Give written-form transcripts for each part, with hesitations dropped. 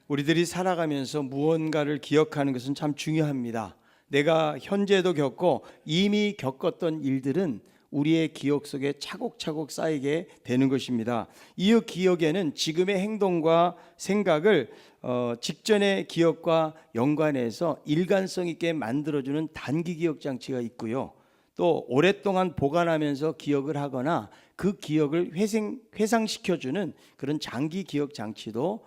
우리들이 살아가면서 무언가를 기억하는 것은 참 중요합니다. 내가 현재도 겪고 이미 겪었던 일들은 우리의 기억 속에 차곡차곡 쌓이게 되는 것입니다. 이 기억에는 지금의 행동과 생각을 직전의 기억과 연관해서 일관성 있게 만들어주는 단기 기억 장치가 있고요. 또 오랫동안 보관하면서 기억을 하거나 그 기억을 회상시켜주는 그런 장기 기억 장치도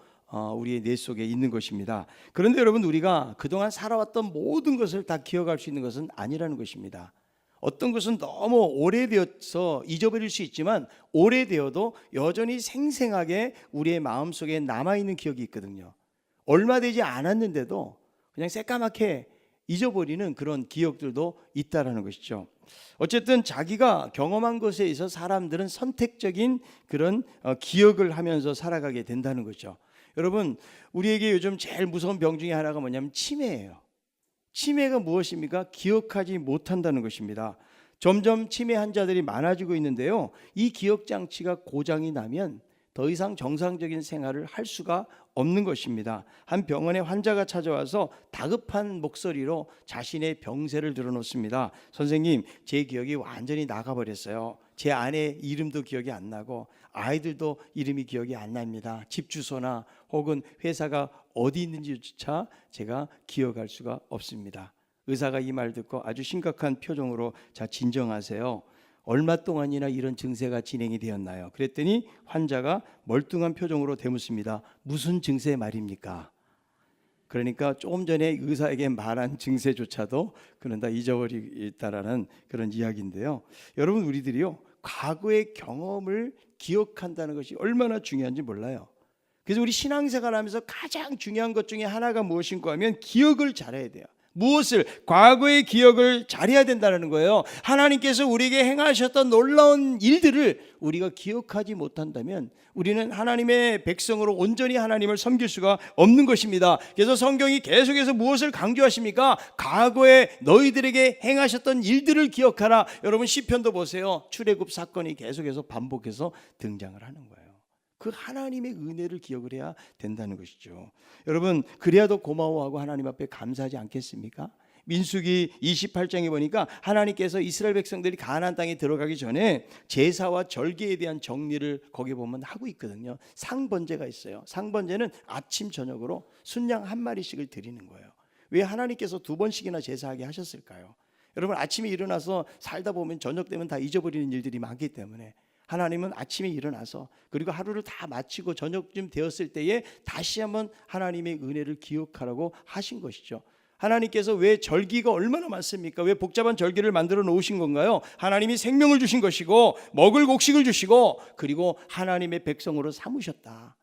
우리의 뇌 속에 있는 것입니다. 그런데 여러분, 우리가 그동안 살아왔던 모든 것을 다 기억할 수 있는 것은 아니라는 것입니다. 어떤 것은 너무 오래되어서 잊어버릴 수 있지만 오래되어도 여전히 생생하게 우리의 마음속에 남아있는 기억이 있거든요. 얼마 되지 않았는데도 그냥 새까맣게 잊어버리는 그런 기억들도 있다라는 것이죠. 어쨌든 자기가 경험한 것에 있어 사람들은 선택적인 그런 기억을 하면서 살아가게 된다는 거죠. 여러분, 우리에게 요즘 제일 무서운 병 중에 하나가 뭐냐면 치매예요. 치매가 무엇입니까? 기억하지 못한다는 것입니다. 점점 치매 환자들이 많아지고 있는데요, 이 기억 장치가 고장이 나면 더 이상 정상적인 생활을 할 수가 없는 것입니다. 한 병원에 환자가 찾아와서 다급한 목소리로 자신의 병세를 들어놓습니다. 선생님, 제 기억이 완전히 나가버렸어요. 제 아내 이름도 기억이 안 나고 아이들도 이름이 기억이 안 납니다. 집 주소나 혹은 회사가 어디 있는지조차 제가 기억할 수가 없습니다. 의사가 이 말 듣고 아주 심각한 표정으로 자, 진정하세요. 얼마 동안이나 이런 증세가 진행이 되었나요? 그랬더니 환자가 멀뚱한 표정으로 되묻습니다. 무슨 증세 말입니까? 그러니까 조금 전에 의사에게 말한 증세조차도 그는 다 잊어버리겠다라는 그런 이야기인데요. 여러분, 우리들이요, 과거의 경험을 기억한다는 것이 얼마나 중요한지 몰라요. 그래서 우리 신앙생활 하면서 가장 중요한 것 중에 하나가 무엇인가 하면 기억을 잘해야 돼요. 무엇을? 과거의 기억을 잘해야 된다는 거예요. 하나님께서 우리에게 행하셨던 놀라운 일들을 우리가 기억하지 못한다면 우리는 하나님의 백성으로 온전히 하나님을 섬길 수가 없는 것입니다. 그래서 성경이 계속해서 무엇을 강조하십니까? 과거에 너희들에게 행하셨던 일들을 기억하라. 여러분, 시편도 보세요. 출애굽 사건이 계속해서 반복해서 등장을 하는 거예요. 그 하나님의 은혜를 기억을 해야 된다는 것이죠. 여러분, 그래야 더 고마워하고 하나님 앞에 감사하지 않겠습니까? 민수기 28장에 보니까 하나님께서 이스라엘 백성들이 가나안 땅에 들어가기 전에 제사와 절기에 대한 정리를 거기 보면 하고 있거든요. 상번제가 있어요. 상번제는 아침 저녁으로 순양 한 마리씩을 드리는 거예요. 왜 하나님께서 두 번씩이나 제사하게 하셨을까요? 여러분, 아침에 일어나서 살다 보면 저녁 되면 다 잊어버리는 일들이 많기 때문에 하나님은 아침에 일어나서 그리고 하루를 다 마치고 저녁쯤 되었을 때에 다시 한번 하나님의 은혜를 기억하라고 하신 것이죠. 하나님께서 왜 절기가 얼마나 많습니까? 왜 복잡한 절기를 만들어 놓으신 건가요? 하나님이 생명을 주신 것이고 먹을 곡식을 주시고 그리고 하나님의 백성으로 삼으셨다.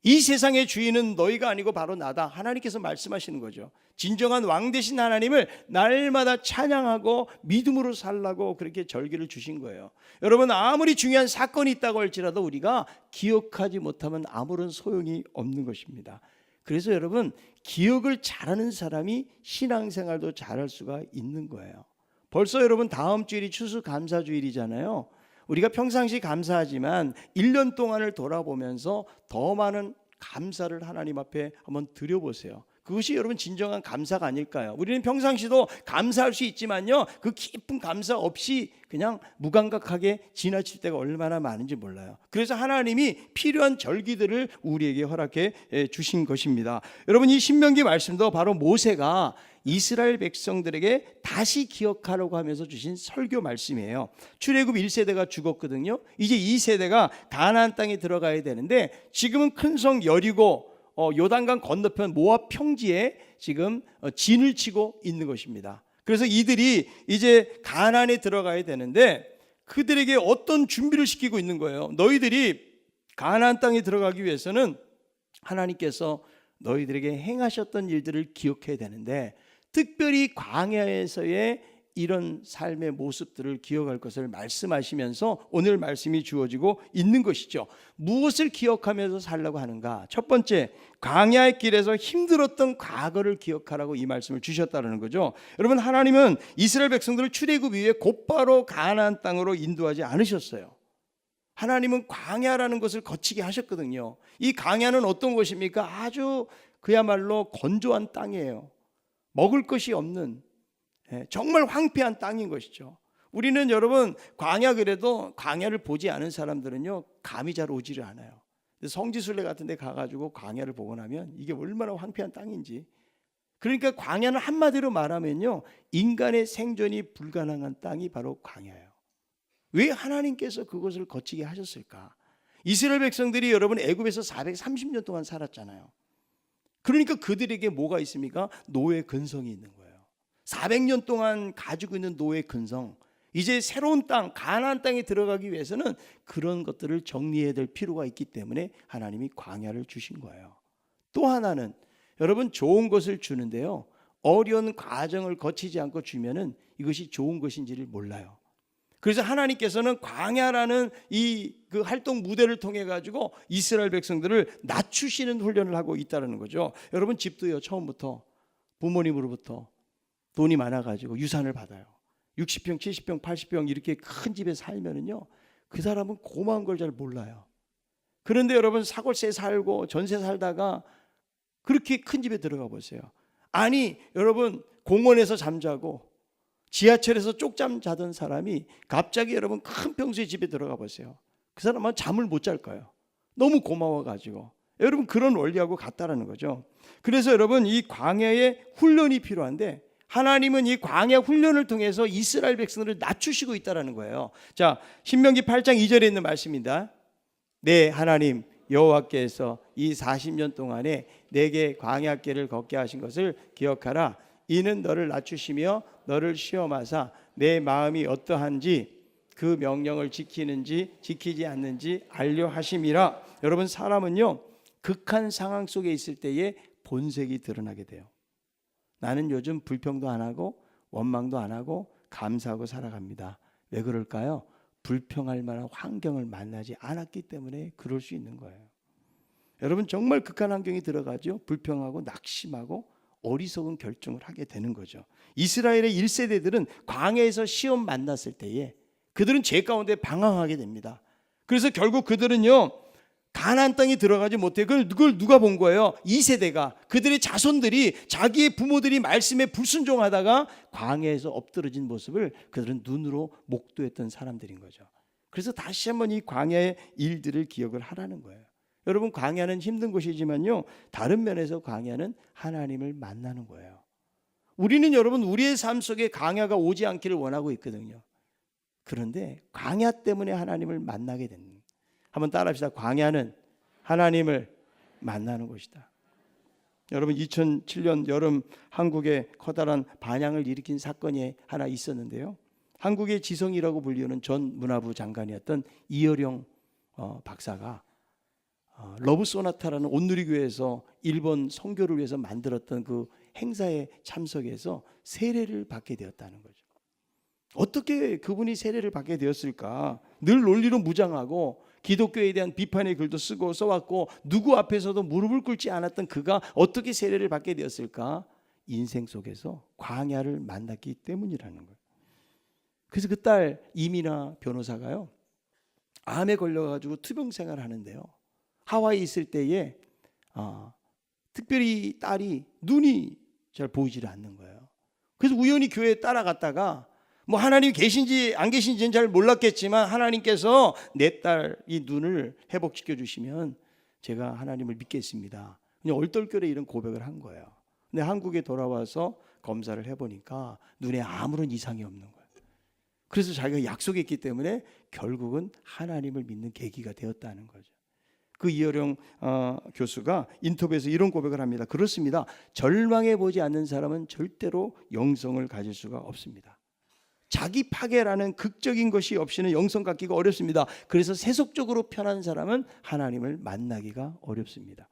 이 세상의 주인은 너희가 아니고 바로 나다. 하나님께서 말씀하시는 거죠. 진정한 왕 되신 하나님을 날마다 찬양하고 믿음으로 살라고 그렇게 절기를 주신 거예요. 여러분, 아무리 중요한 사건이 있다고 할지라도 우리가 기억하지 못하면 아무런 소용이 없는 것입니다. 그래서 여러분, 기억을 잘하는 사람이 신앙생활도 잘할 수가 있는 거예요. 벌써 여러분, 다음 주일이 추수감사주일이잖아요. 우리가 평상시 감사하지만 1년 동안을 돌아보면서 더 많은 감사를 하나님 앞에 한번 드려보세요. 그것이 여러분 진정한 감사가 아닐까요? 우리는 평상시도 감사할 수 있지만요, 그 깊은 감사 없이 그냥 무감각하게 지나칠 때가 얼마나 많은지 몰라요. 그래서 하나님이 필요한 절기들을 우리에게 허락해 주신 것입니다. 여러분, 이 신명기 말씀도 바로 모세가 이스라엘 백성들에게 다시 기억하라고 하면서 주신 설교 말씀이에요. 출애굽 1세대가 죽었거든요. 이제 2세대가 가나안 땅에 들어가야 되는데 지금은 큰 성 여리고 요단강 건너편 모압 평지에 지금 진을 치고 있는 것입니다. 그래서 이들이 이제 가나안에 들어가야 되는데 그들에게 어떤 준비를 시키고 있는 거예요. 너희들이 가나안 땅에 들어가기 위해서는 하나님께서 너희들에게 행하셨던 일들을 기억해야 되는데 특별히 광야에서의 이런 삶의 모습들을 기억할 것을 말씀하시면서 오늘 말씀이 주어지고 있는 것이죠. 무엇을 기억하면서 살라고 하는가? 첫 번째, 광야의 길에서 힘들었던 과거를 기억하라고 이 말씀을 주셨다는 거죠. 여러분, 하나님은 이스라엘 백성들을 출애굽 이후에 곧바로 가나안 땅으로 인도하지 않으셨어요. 하나님은 광야라는 것을 거치게 하셨거든요. 이 광야는 어떤 곳입니까? 아주 그야말로 건조한 땅이에요. 먹을 것이 없는 정말 황폐한 땅인 것이죠. 우리는 여러분 광야, 그래도 광야를 보지 않은 사람들은요 감이 잘 오지를 않아요. 성지순례 같은 데 가가지고 광야를 보고 나면 이게 얼마나 황폐한 땅인지. 그러니까 광야는 한마디로 말하면요 인간의 생존이 불가능한 땅이 바로 광야예요. 왜 하나님께서 그것을 거치게 하셨을까? 이스라엘 백성들이 여러분 애굽에서 430년 동안 살았잖아요. 그러니까 그들에게 뭐가 있습니까? 노예 근성이 있는 거예요. 400년 동안 가지고 있는 노예 근성, 이제 새로운 땅, 가나안 땅에 들어가기 위해서는 그런 것들을 정리해야 될 필요가 있기 때문에 하나님이 광야를 주신 거예요. 또 하나는 여러분 좋은 것을 주는데요 어려운 과정을 거치지 않고 주면은 이것이 좋은 것인지를 몰라요. 그래서 하나님께서는 광야라는 그 활동 무대를 통해 가지고 이스라엘 백성들을 낮추시는 훈련을 하고 있다는 거죠. 여러분 집도요 처음부터 부모님으로부터 돈이 많아 가지고 유산을 받아요. 60평, 70평, 80평 이렇게 큰 집에 살면은요 그 사람은 고마운 걸 잘 몰라요. 그런데 여러분 사골세 살고 전세 살다가 그렇게 큰 집에 들어가 보세요. 아니 여러분 공원에서 잠자고 지하철에서 쪽잠 자던 사람이 갑자기 여러분 큰 평수의 집에 들어가 보세요. 그 사람은 잠을 못 잘 거예요. 너무 고마워가지고. 여러분 그런 원리하고 같다라는 거죠. 그래서 여러분 이 광야의 훈련이 필요한데 하나님은 이 광야 훈련을 통해서 이스라엘 백성들을 낮추시고 있다라는 거예요. 자, 신명기 8장 2절에 있는 말씀입니다. 네, 하나님 여호와께서 이 40년 동안에 내게 광야길을 걷게 하신 것을 기억하라. 이는 너를 낮추시며 너를 시험하사 내 마음이 어떠한지 그 명령을 지키는지 지키지 않는지 알려 하심이라. 여러분 사람은요 극한 상황 속에 있을 때에 본색이 드러나게 돼요. 나는 요즘 불평도 안 하고 원망도 안 하고 감사하고 살아갑니다. 왜 그럴까요? 불평할 만한 환경을 만나지 않았기 때문에 그럴 수 있는 거예요. 여러분 정말 극한 환경이 들어가죠. 불평하고 낙심하고 어리석은 결정을 하게 되는 거죠. 이스라엘의 1세대들은 광야에서 시험 만났을 때에 그들은 죄 가운데 방황하게 됩니다. 그래서 결국 그들은요 가나안 땅에 들어가지 못해. 그걸 누가 본 거예요? 2세대가, 그들의 자손들이 자기의 부모들이 말씀에 불순종하다가 광야에서 엎드러진 모습을 그들은 눈으로 목도했던 사람들인 거죠. 그래서 다시 한번 이 광야의 일들을 기억을 하라는 거예요. 여러분 광야는 힘든 곳이지만요 다른 면에서 광야는 하나님을 만나는 거예요. 우리는 여러분 우리의 삶 속에 광야가 오지 않기를 원하고 있거든요. 그런데 광야 때문에 하나님을 만나게 됩니다. 한번 따라합시다. 광야는 하나님을 만나는 곳이다. 여러분 2007년 여름 한국에 커다란 반향을 일으킨 사건이 하나 있었는데요. 한국의 지성이라고 불리우는 전 문화부 장관이었던 이어령 박사가 러브 소나타라는 온누리교회에서 일본 선교를 위해서 만들었던 그 행사에 참석해서 세례를 받게 되었다는 거죠. 어떻게 그분이 세례를 받게 되었을까? 늘 논리로 무장하고 기독교에 대한 비판의 글도 쓰고 써왔고 누구 앞에서도 무릎을 꿇지 않았던 그가 어떻게 세례를 받게 되었을까? 인생 속에서 광야를 만났기 때문이라는 거예요. 그래서 그 딸 이민아 변호사가요 암에 걸려가지고 투병 생활을 하는데요 하와이에 있을 때에 특별히 딸이 눈이 잘 보이지를 않는 거예요. 그래서 우연히 교회에 따라갔다가 뭐 하나님 계신지 안 계신지는 잘 몰랐겠지만 하나님께서 내 딸 이 눈을 회복시켜 주시면 제가 하나님을 믿겠습니다. 그냥 얼떨결에 이런 고백을 한 거예요. 근데 한국에 돌아와서 검사를 해보니까 눈에 아무런 이상이 없는 거예요. 그래서 자기가 약속했기 때문에 결국은 하나님을 믿는 계기가 되었다는 거죠. 그 이어령 교수가 인터뷰에서 이런 고백을 합니다. 그렇습니다. 절망해 보지 않는 사람은 절대로 영성을 가질 수가 없습니다. 자기 파괴라는 극적인 것이 없이는 영성 갖기가 어렵습니다. 그래서 세속적으로 편한 사람은 하나님을 만나기가 어렵습니다.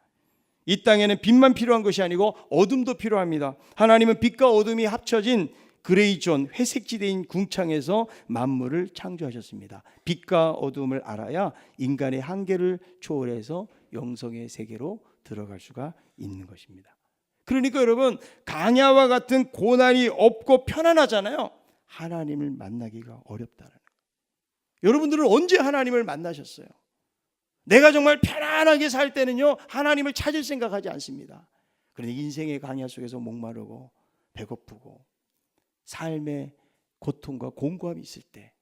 이 땅에는 빛만 필요한 것이 아니고 어둠도 필요합니다. 하나님은 빛과 어둠이 합쳐진 그레이존 회색지대인 궁창에서 만물을 창조하셨습니다. 빛과 어둠을 알아야 인간의 한계를 초월해서 영성의 세계로 들어갈 수가 있는 것입니다. 그러니까 여러분 광야와 같은 고난이 없고 편안하잖아요. 하나님을 만나기가 어렵다는 거예요. 여러분들은 언제 하나님을 만나셨어요? 내가 정말 편안하게 살 때는요 하나님을 찾을 생각하지 않습니다. 그런데 인생의 광야 속에서 목마르고 배고프고 삶의 고통과 공고함이 있을 때,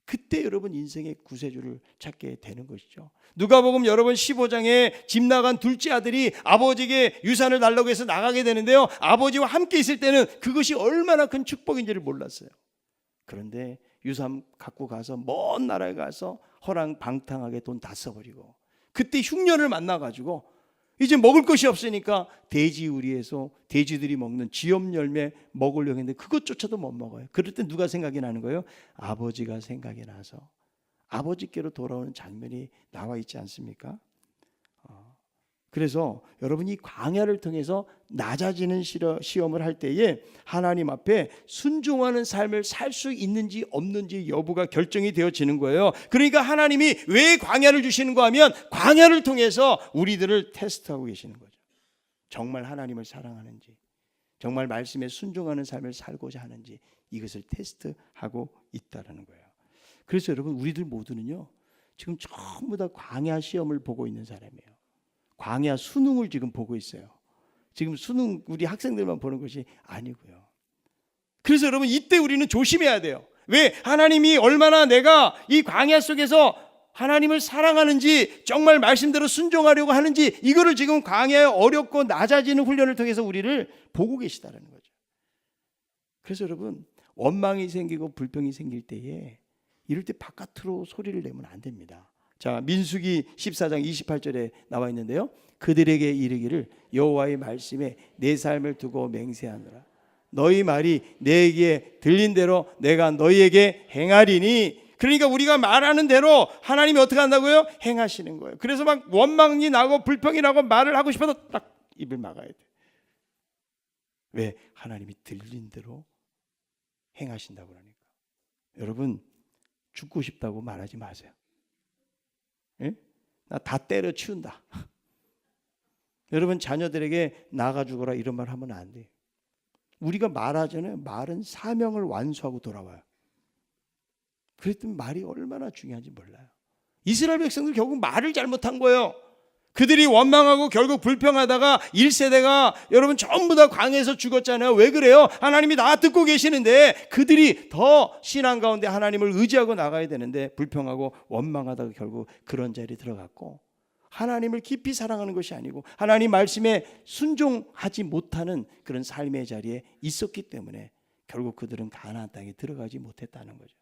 그때 여러분 인생의 구세주를 찾게 되는 것이죠. 누가복음 여러분 15장에 집 나간 둘째 아들이 아버지에게 유산을 달라고 해서 나가게 되는데요, 아버지와 함께 있을 때는 그것이 얼마나 큰 축복인지를 몰랐어요. 그런데 유산 갖고 가서 먼 나라에 가서 허랑방탕하게 돈 다 써버리고, 그때 흉년을 만나가지고 이제 먹을 것이 없으니까 돼지우리에서 돼지들이 먹는 쥐염 열매 먹으려고 했는데 그것조차도 못 먹어요. 그럴 때 누가 생각이 나는 거예요? 아버지가 생각이 나서 아버지께로 돌아오는 장면이 나와 있지 않습니까? 그래서 여러분이 광야를 통해서 낮아지는 시험을 할 때에 하나님 앞에 순종하는 삶을 살 수 있는지 없는지 여부가 결정이 되어지는 거예요. 그러니까 하나님이 왜 광야를 주시는가 하면 광야를 통해서 우리들을 테스트하고 계시는 거죠. 정말 하나님을 사랑하는지, 정말 말씀에 순종하는 삶을 살고자 하는지, 이것을 테스트하고 있다는 거예요. 그래서 여러분, 우리들 모두는요 지금 전부 다 광야 시험을 보고 있는 사람이에요. 광야 수능을 지금 보고 있어요. 지금 수능 우리 학생들만 보는 것이 아니고요. 그래서 여러분, 이때 우리는 조심해야 돼요. 왜? 하나님이 얼마나 내가 이 광야 속에서 하나님을 사랑하는지, 정말 말씀대로 순종하려고 하는지, 이거를 지금 광야에 어렵고 낮아지는 훈련을 통해서 우리를 보고 계시다는 거죠. 그래서 여러분, 원망이 생기고 불평이 생길 때에 이럴 때 바깥으로 소리를 내면 안 됩니다. 자, 민수기 14장 28절에 나와 있는데요, 그들에게 이르기를 여호와의 말씀에 내 삶을 두고 맹세하노라. 너희 말이 내게 들린 대로 내가 너희에게 행하리니. 그러니까 우리가 말하는 대로 하나님이 어떻게 한다고요? 행하시는 거예요. 그래서 막 원망이 나고 불평이 나고 말을 하고 싶어도 딱 입을 막아야 돼. 왜? 하나님이 들린 대로 행하신다고 하니까. 여러분, 죽고 싶다고 말하지 마세요. 예? 나 다 때려치운다. 여러분, 자녀들에게 나가 죽어라 이런 말 하면 안 돼요. 우리가 말하잖아요. 말은 사명을 완수하고 돌아와요. 그랬더니 말이 얼마나 중요한지 몰라요. 이스라엘 백성들 결국 말을 잘못한 거예요. 그들이 원망하고 결국 불평하다가 1세대가 여러분 전부 다 광야에서 죽었잖아요. 왜 그래요? 하나님이 다 듣고 계시는데 그들이 더 신앙 가운데 하나님을 의지하고 나가야 되는데 불평하고 원망하다가 결국 그런 자리에 들어갔고, 하나님을 깊이 사랑하는 것이 아니고 하나님 말씀에 순종하지 못하는 그런 삶의 자리에 있었기 때문에 결국 그들은 가나안 땅에 들어가지 못했다는 거죠.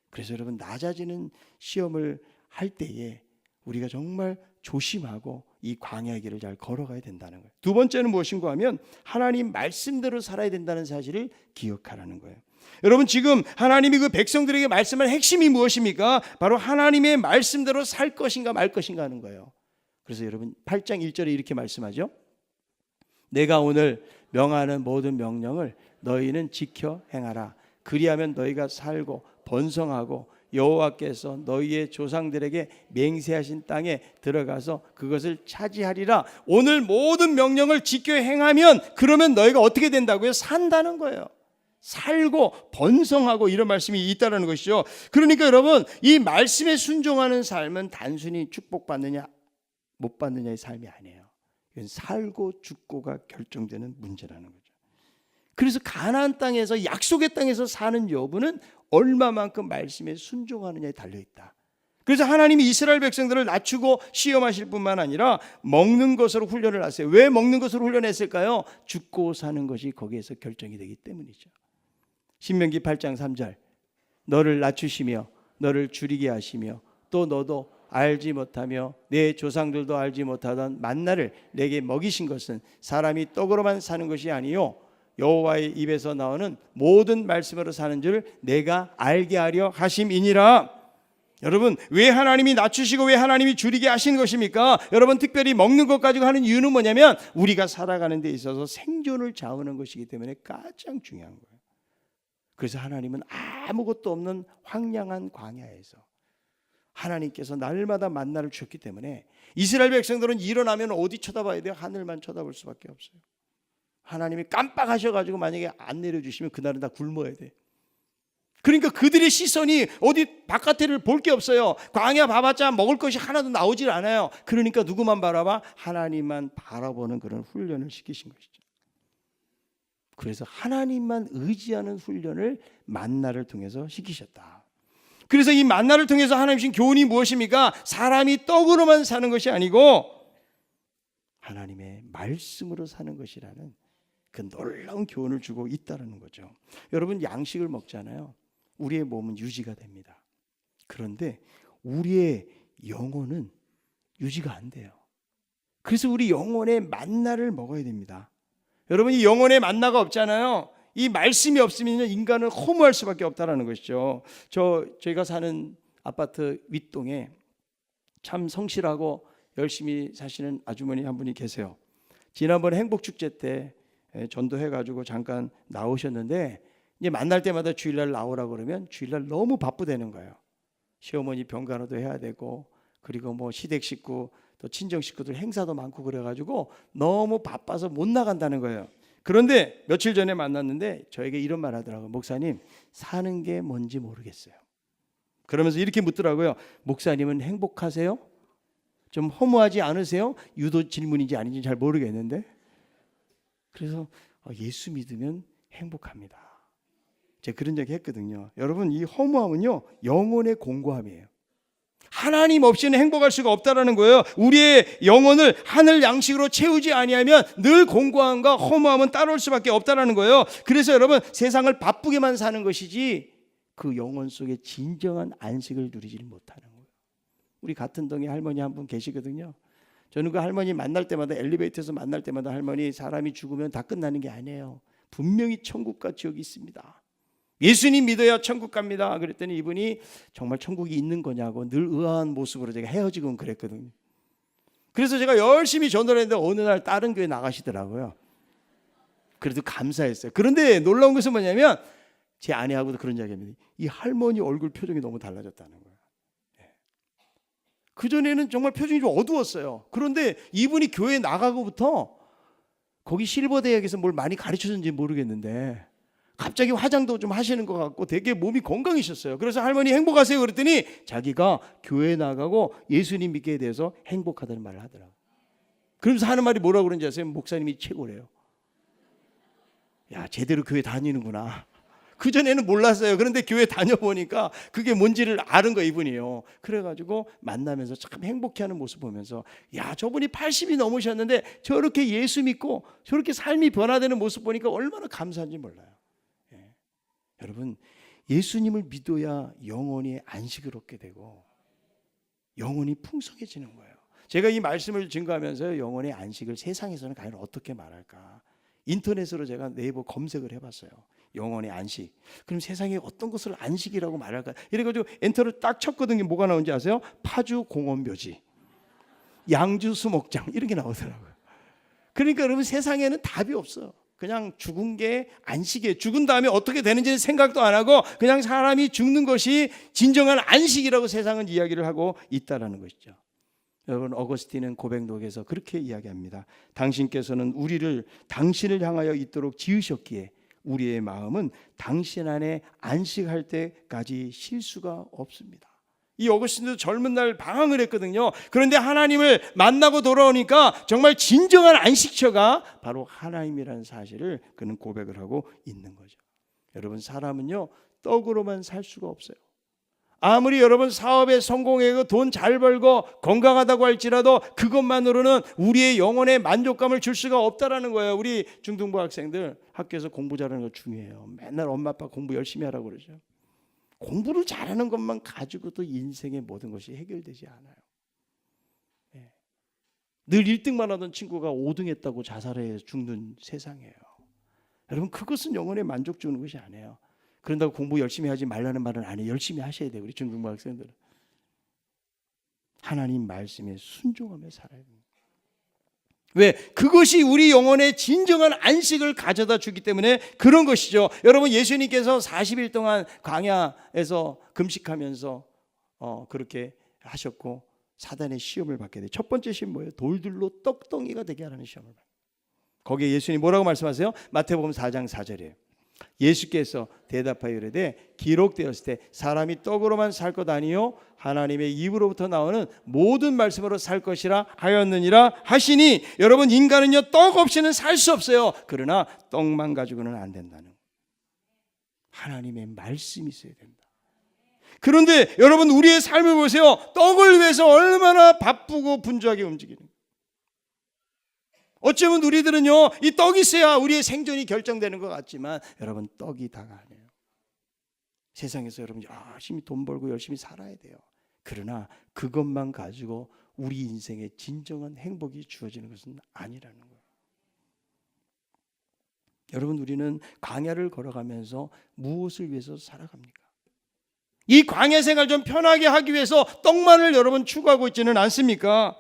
그래서 여러분, 낮아지는 시험을 할 때에 우리가 정말 조심하고 이 광야의 길을 잘 걸어가야 된다는 거예요. 두 번째는 무엇인가 하면 하나님 말씀대로 살아야 된다는 사실을 기억하라는 거예요. 여러분, 지금 하나님이 그 백성들에게 말씀할 핵심이 무엇입니까? 바로 하나님의 말씀대로 살 것인가 말 것인가 하는 거예요. 그래서 여러분 8장 1절에 이렇게 말씀하죠. 내가 오늘 명하는 모든 명령을 너희는 지켜 행하라. 그리하면 너희가 살고 번성하고 여호와께서 너희의 조상들에게 맹세하신 땅에 들어가서 그것을 차지하리라. 오늘 모든 명령을 지켜 행하면 그러면 너희가 어떻게 된다고요? 산다는 거예요. 살고 번성하고 이런 말씀이 있다는 것이죠. 그러니까 여러분, 이 말씀에 순종하는 삶은 단순히 축복받느냐 못 받느냐의 삶이 아니에요. 이건 살고 죽고가 결정되는 문제라는 거죠. 그래서 가나안 땅에서, 약속의 땅에서 사는 여부는 얼마만큼 말씀에 순종하느냐에 달려있다. 그래서 하나님이 이스라엘 백성들을 낮추고 시험하실 뿐만 아니라 먹는 것으로 훈련을 하세요. 왜 먹는 것으로 훈련했을까요? 죽고 사는 것이 거기에서 결정이 되기 때문이죠. 신명기 8장 3절, 너를 낮추시며 너를 줄이게 하시며 또 너도 알지 못하며 내 조상들도 알지 못하던 만나를 내게 먹이신 것은 사람이 떡으로만 사는 것이 아니요 여호와의 입에서 나오는 모든 말씀으로 사는 줄 내가 알게 하려 하심이니라. 여러분, 왜 하나님이 낮추시고 왜 하나님이 줄이게 하신 것입니까? 여러분, 특별히 먹는 것 가지고 하는 이유는 뭐냐면 우리가 살아가는 데 있어서 생존을 좌우하는 것이기 때문에 가장 중요한 거예요. 그래서 하나님은 아무것도 없는 황량한 광야에서 하나님께서 날마다 만나를 주셨기 때문에 이스라엘 백성들은 일어나면 어디 쳐다봐야 돼요? 하늘만 쳐다볼 수밖에 없어요. 하나님이 깜빡하셔가지고 만약에 안 내려주시면 그날은 다 굶어야 돼. 그러니까 그들의 시선이 어디 바깥을 볼 게 없어요. 광야 봐봤자 먹을 것이 하나도 나오질 않아요. 그러니까 누구만 바라봐? 하나님만 바라보는 그런 훈련을 시키신 것이죠. 그래서 하나님만 의지하는 훈련을 만나를 통해서 시키셨다. 그래서 이 만나를 통해서 하나님 주신 교훈이 무엇입니까? 사람이 떡으로만 사는 것이 아니고 하나님의 말씀으로 사는 것이라는 그 놀라운 교훈을 주고 있다는 거죠. 여러분, 양식을 먹잖아요. 우리의 몸은 유지가 됩니다. 그런데 우리의 영혼은 유지가 안 돼요. 그래서 우리 영혼의 만나를 먹어야 됩니다. 여러분, 이 영혼의 만나가 없잖아요. 이 말씀이 없으면 인간은 허무할 수밖에 없다는 것이죠. 저희가 사는 아파트 윗동에 참 성실하고 열심히 사시는 아주머니 한 분이 계세요. 지난번 행복축제 때 전도해가지고 잠깐 나오셨는데 이제 만날 때마다 주일날 나오라고 그러면 주일날 너무 바쁘다는 거예요. 시어머니 병간호도 해야 되고 그리고 뭐 시댁 식구 또 친정 식구들 행사도 많고 그래가지고 너무 바빠서 못 나간다는 거예요. 그런데 며칠 전에 만났는데 저에게 이런 말 하더라고요. 목사님, 사는 게 뭔지 모르겠어요. 그러면서 이렇게 묻더라고요. 목사님은 행복하세요? 좀 허무하지 않으세요? 유도 질문인지 아닌지 잘 모르겠는데. 그래서 예수 믿으면 행복합니다. 제가 그런 얘기 했거든요. 여러분, 이 허무함은요, 영혼의 공고함이에요. 하나님 없이는 행복할 수가 없다라는 거예요. 우리의 영혼을 하늘 양식으로 채우지 아니하면 늘 공고함과 허무함은 따라올 수밖에 없다라는 거예요. 그래서 여러분, 세상을 바쁘게만 사는 것이지 그 영혼 속에 진정한 안식을 누리지 못하는 거예요. 우리 같은 동에 할머니 한 분 계시거든요. 저는 그 할머니 만날 때마다 엘리베이터에서 만날 때마다 할머니, 사람이 죽으면 다 끝나는 게 아니에요. 분명히 천국과 지옥이 있습니다. 예수님 믿어야 천국 갑니다. 그랬더니 이분이 정말 천국이 있는 거냐고 늘 의아한 모습으로 제가 헤어지곤 그랬거든요. 그래서 제가 열심히 전도를 했는데 어느 날 다른 교회 나가시더라고요. 그래도 감사했어요. 그런데 놀라운 것은 뭐냐면 제 아내하고도 그런 이야기합니다. 이 할머니 얼굴 표정이 너무 달라졌다는 거예요. 그전에는 정말 표정이 좀 어두웠어요. 그런데 이분이 교회 나가고부터 거기 실버대학에서 뭘 많이 가르쳐줬는지 모르겠는데 갑자기 화장도 좀 하시는 것 같고 되게 몸이 건강해졌어요. 그래서 할머니 행복하세요? 그랬더니 자기가 교회 나가고 예수님 믿게 돼서 행복하다는 말을 하더라고요. 그러면서 하는 말이 뭐라고 그런지 아세요? 목사님이 최고래요. 야, 제대로 교회 다니는구나. 그전에는 몰랐어요. 그런데 교회 다녀보니까 그게 뭔지를 아는 거 이분이요. 그래가지고 만나면서 참 행복해하는 모습 보면서 야, 저분이 80이 넘으셨는데 저렇게 예수 믿고 저렇게 삶이 변화되는 모습 보니까 얼마나 감사한지 몰라요. 여러분, 예수님을 믿어야 영혼이 안식을 얻게 되고 영혼이 풍성해지는 거예요. 제가 이 말씀을 증거하면서 영혼의 안식을 세상에서는 과연 어떻게 말할까? 인터넷으로 제가 네이버 검색을 해봤어요. 영혼의 안식. 그럼 세상에 어떤 것을 안식이라고 말할까? 이래가지고 엔터를 딱 쳤거든요. 뭐가 나오는지 아세요? 파주 공원묘지, 양주 수목장 이런 게 나오더라고요. 그러니까 여러분, 세상에는 답이 없어요. 그냥 죽은 게 안식이에요. 죽은 다음에 어떻게 되는지는 생각도 안 하고 그냥 사람이 죽는 것이 진정한 안식이라고 세상은 이야기를 하고 있다는 것이죠. 여러분, 어거스틴은 고백록에서 그렇게 이야기합니다. 당신께서는 우리를 당신을 향하여 있도록 지으셨기에 우리의 마음은 당신 안에 안식할 때까지 쉴 수가 없습니다. 이 어거스틴도 젊은 날 방황을 했거든요. 그런데 하나님을 만나고 돌아오니까 정말 진정한 안식처가 바로 하나님이라는 사실을 그는 고백을 하고 있는 거죠. 여러분, 사람은요, 떡으로만 살 수가 없어요. 아무리 여러분 사업에 성공하고 돈 잘 벌고 건강하다고 할지라도 그것만으로는 우리의 영혼에 만족감을 줄 수가 없다라는 거예요. 우리 중등부 학생들 학교에서 공부 잘하는 거 중요해요. 맨날 엄마 아빠 공부 열심히 하라고 그러죠. 공부를 잘하는 것만 가지고도 인생의 모든 것이 해결되지 않아요. 늘 1등만 하던 친구가 5등 했다고 자살해 죽는 세상이에요. 여러분, 그것은 영혼에 만족 주는 것이 아니에요. 그런다고 공부 열심히 하지 말라는 말은 아니에요. 열심히 하셔야 돼요. 우리 중등부 학생들은 하나님 말씀에 순종하며 살아야 됩니다. 왜? 그것이 우리 영혼의 진정한 안식을 가져다 주기 때문에 그런 것이죠. 여러분, 예수님께서 40일 동안 광야에서 금식하면서 그렇게 하셨고 사단의 시험을 받게 돼요. 첫 번째 시험 뭐예요? 돌들로 떡덩이가 되게 하라는 시험을 받아요. 거기에 예수님이 뭐라고 말씀하세요? 마태복음 4장 4절이에요. 예수께서 대답하여 이르되 기록되었을 때 사람이 떡으로만 살 것 아니요 하나님의 입으로부터 나오는 모든 말씀으로 살 것이라 하였느니라 하시니, 여러분, 인간은요 떡 없이는 살 수 없어요. 그러나 떡만 가지고는 안 된다는 거예요. 하나님의 말씀이 있어야 된다. 그런데 여러분, 우리의 삶을 보세요. 떡을 위해서 얼마나 바쁘고 분주하게 움직이는 거예요. 어쩌면 우리들은요 이 떡이 있어야 우리의 생존이 결정되는 것 같지만, 여러분, 떡이 다가 아니에요. 세상에서 여러분 열심히 돈 벌고 열심히 살아야 돼요. 그러나 그것만 가지고 우리 인생의 진정한 행복이 주어지는 것은 아니라는 거예요. 여러분, 우리는 광야를 걸어가면서 무엇을 위해서 살아갑니까? 이 광야 생활 좀 편하게 하기 위해서 떡만을 여러분 추구하고 있지는 않습니까?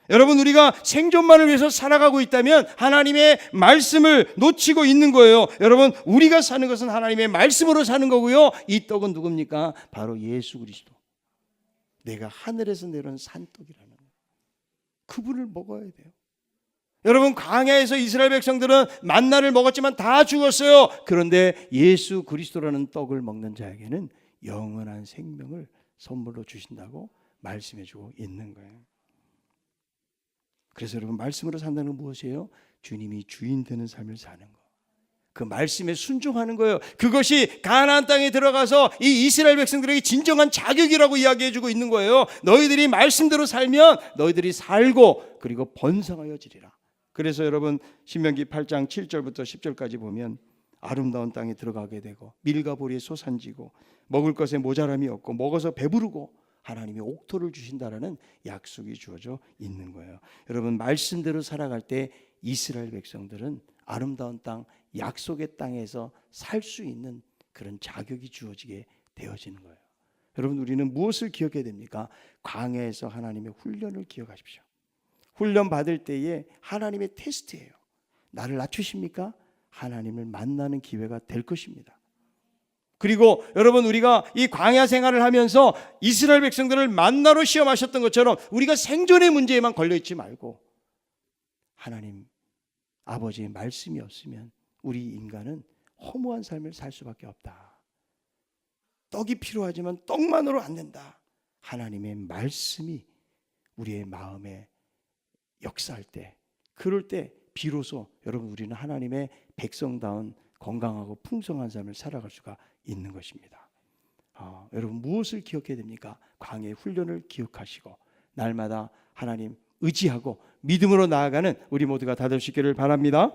여러분, 우리가 생존만을 위해서 살아가고 있다면 하나님의 말씀을 놓치고 있는 거예요. 여러분, 우리가 사는 것은 하나님의 말씀으로 사는 거고요. 이 떡은 누굽니까? 바로 예수 그리스도. 내가 하늘에서 내려온 산떡이라는 거예요. 그분을 먹어야 돼요. 여러분, 광야에서 이스라엘 백성들은 만나를 먹었지만 다 죽었어요. 그런데 예수 그리스도라는 떡을 먹는 자에게는 영원한 생명을 선물로 주신다고 말씀해주고 있는 거예요. 그래서 여러분, 말씀으로 산다는 건 무엇이에요? 주님이 주인 되는 삶을 사는 거. 그 말씀에 순종하는 거예요. 그것이 가나안 땅에 들어가서 이 이스라엘 백성들에게 진정한 자격이라고 이야기해주고 있는 거예요. 너희들이 말씀대로 살면 너희들이 살고 그리고 번성하여지리라. 그래서 여러분, 신명기 8장 7절부터 10절까지 보면 아름다운 땅에 들어가게 되고 밀과 보리에 솟아지고 먹을 것에 모자람이 없고 먹어서 배부르고 하나님이 옥토를 주신다라는 약속이 주어져 있는 거예요. 여러분, 말씀대로 살아갈 때 이스라엘 백성들은 아름다운 땅, 약속의 땅에서 살 수 있는 그런 자격이 주어지게 되어지는 거예요. 여러분, 우리는 무엇을 기억해야 됩니까? 광야에서 하나님의 훈련을 기억하십시오. 훈련 받을 때에 하나님의 테스트예요. 나를 낮추십니까? 하나님을 만나는 기회가 될 것입니다. 그리고 여러분, 우리가 이 광야 생활을 하면서 이스라엘 백성들을 만나러 시험하셨던 것처럼 우리가 생존의 문제에만 걸려있지 말고 하나님 아버지의 말씀이 없으면 우리 인간은 허무한 삶을 살 수밖에 없다. 떡이 필요하지만 떡만으로 안 된다. 하나님의 말씀이 우리의 마음에 역사할 때, 그럴 때 비로소 여러분, 우리는 하나님의 백성다운 건강하고 풍성한 삶을 살아갈 수가 있는 것입니다. 여러분, 무엇을 기억해야 됩니까? 광야의 훈련을 기억하시고 날마다 하나님 의지하고 믿음으로 나아가는 우리 모두가 다 될 수 있기를 바랍니다.